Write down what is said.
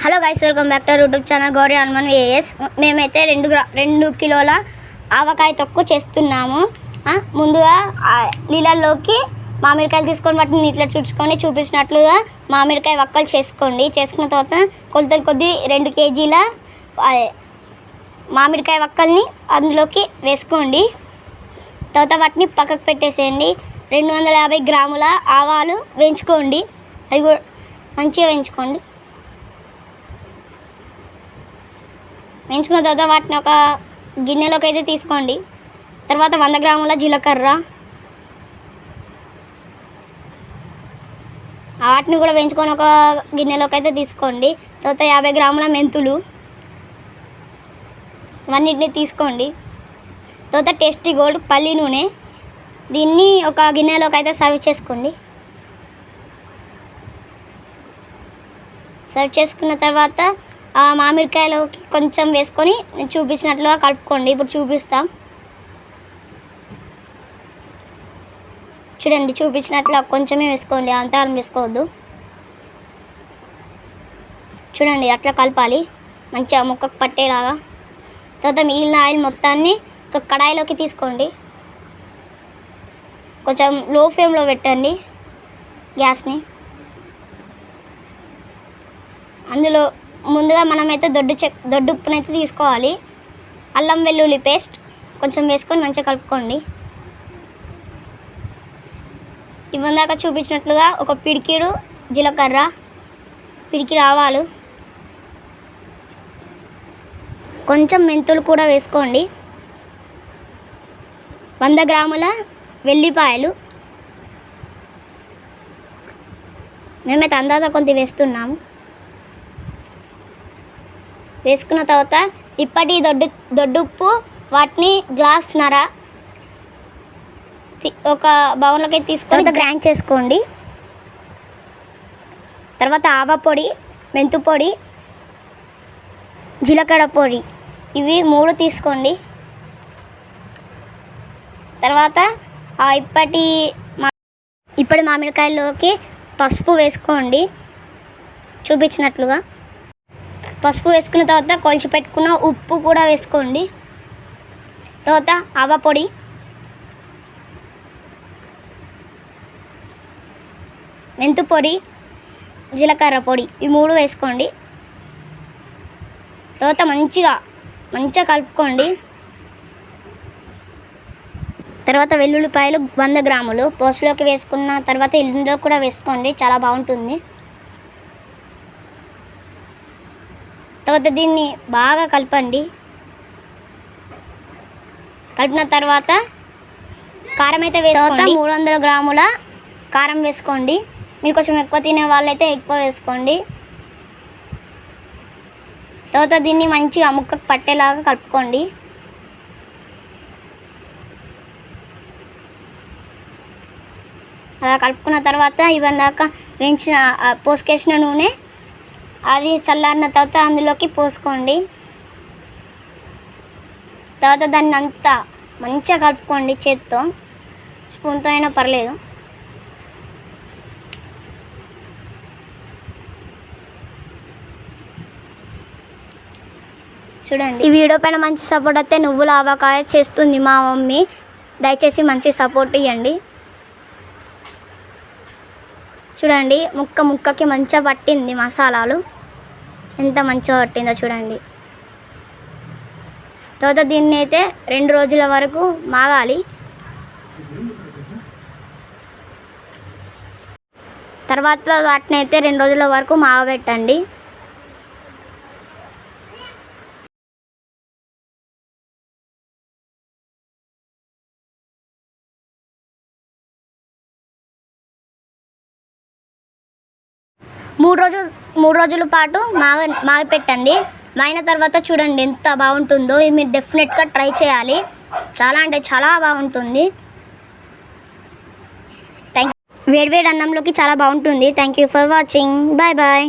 Hello guys, welcome back to YouTube channel Gauri Hanuman VAS. మేమైతే 2 కిలోల ఆవకాయ తొక్కు చేస్తున్నాము. ముందుగా నీళ్ళల్లోకి మామిడికాయలు తీసుకొని వాటిని నీటిలో చూపించినట్లుగా మామిడికాయ వక్కలు చేసుకోండి. చేసుకున్న తర్వాత కొలతలు కొద్ది 2 కేజీల మామిడికాయ వక్కల్ని అందులోకి వేసుకోండి. తర్వాత వాటిని పక్కకు పెట్టేసేయండి. 250 గ్రాముల ఆవాలు వేయించుకోండి. అవి కూడా మంచిగా వేయించుకోండి. వేయించుకున్న తర్వాత వాటిని ఒక గిన్నెలోకి అయితే తీసుకోండి. తర్వాత 100 గ్రాముల జీలకర్ర, వాటిని కూడా వేయించుకొని ఒక గిన్నెలోకి అయితే తీసుకోండి. తర్వాత 50 గ్రాముల మెంతులు, ఇవన్నిటిని తీసుకోండి. తర్వాత టేస్టీ గోల్డ్ పల్లి నూనె, దీన్ని ఒక గిన్నెలోకి అయితే సర్వ్ చేసుకోండి. సర్వ్ చేసుకున్న తర్వాత ఆ మామిడికాయలోకి కొంచెం వేసుకొని చూపించినట్లుగా కలుపుకోండి. ఇప్పుడు చూపిస్తాం చూడండి. చూపించినట్లు కొంచెమే వేసుకోండి, అంతా వేసుకోవద్దు. చూడండి, అట్లా కలపాలి మంచిగా ముక్కకు పట్టేలాగా. తర్వాత మిగిలిన ఆయిల్ మొత్తాన్ని ఒక కడాయిలోకి తీసుకోండి. కొంచెం లో ఫ్లేమ్లో పెట్టండి గ్యాస్ని. అందులో ముందుగా మనమైతే దొడ్డు ఉప్పునైతే తీసుకోవాలి. అల్లం వెల్లుల్లి పేస్ట్ కొంచెం వేసుకొని మంచిగా కలుపుకోండి. ఇవందాక చూపించినట్లుగా ఒక పిడికిడు జీలకర్ర, పిడికిడు ఆవాలు, కొంచెం మెంతులు కూడా వేసుకోండి. 100 గ్రాముల వెల్లిపాయలు, మేమైతే అందాజ కొంత వేస్తున్నాము. వేసుకున్న తర్వాత ఇప్పటి దొడ్డుప్పు వాటిని గ్లాస్‌న్నర ఒక బౌల్లోకి తీసుకొని గ్రైండ్ చేసుకోండి. తర్వాత ఆవ పొడి, మెంతు పొడి, జీలకర్ర పొడి, ఇవి 3 తీసుకోండి. తర్వాత ఇప్పటి మామిడికాయల్లోకి పసుపు వేసుకోండి చూపించినట్లుగా. పసుపు వేసుకున్న తర్వాత కొలిచి పెట్టుకున్న ఉప్పు కూడా వేసుకోండి. తర్వాత ఆవ పొడి, మెంతు పొడి, జీలకర్ర పొడి, ఈ 3 వేసుకోండి. తర్వాత మంచిగా కలుపుకోండి. తర్వాత వెల్లుల్లిపాయలు 100 గ్రాములు పోస్ట్లోకి వేసుకున్న తర్వాత ఇందులో కూడా వేసుకోండి, చాలా బాగుంటుంది. తర్వాత దీన్ని బాగా కలపండి. కలిపిన తర్వాత కారం అయితే వేసుకోండి. 300 గ్రాముల కారం వేసుకోండి. మీరు కొంచెం ఎక్కువ తినే వాళ్ళైతే ఎక్కువ వేసుకోండి. తర్వాత దీన్ని మంచిగా ముక్కకు పట్టేలాగా కలుపుకోండి. అలా కలుపుకున్న తర్వాత ఇవన్నాక పోసుకేసిన నూనె అది చల్లారిన తర్వాత అందులోకి పోసుకోండి. తర్వాత దాన్ని అంతా మంచిగా కలుపుకోండి. చేత్తో, స్పూన్తో అయినా పర్లేదు. చూడండి, ఈ వీడియో పైన మంచి సపోర్ట్ అయితే నువ్వుల ఆవకాయ చేస్తుంది మా మమ్మీ. దయచేసి మంచి సపోర్ట్ ఇవ్వండి. చూడండి, ముక్కకి మంచిగా పట్టింది మసాలాలు, ఎంత మంచిగా పట్టిందో చూడండి. తర్వాత దీన్ని అయితే 2 రోజుల వరకు మాగాలి. తర్వాత వాటిని అయితే 2 రోజుల వరకు మాగబెట్టండి. మూడు రోజుల పాటు మాగపెట్టండి. మాగిన తర్వాత చూడండి ఎంత బాగుంటుందో. ఇది మీరు డెఫినెట్గా ట్రై చేయాలి. చాలా అంటే చాలా బాగుంటుంది. వేడివేడి అన్నంలోకి చాలా బాగుంటుంది. Thank you for watching. Bye bye.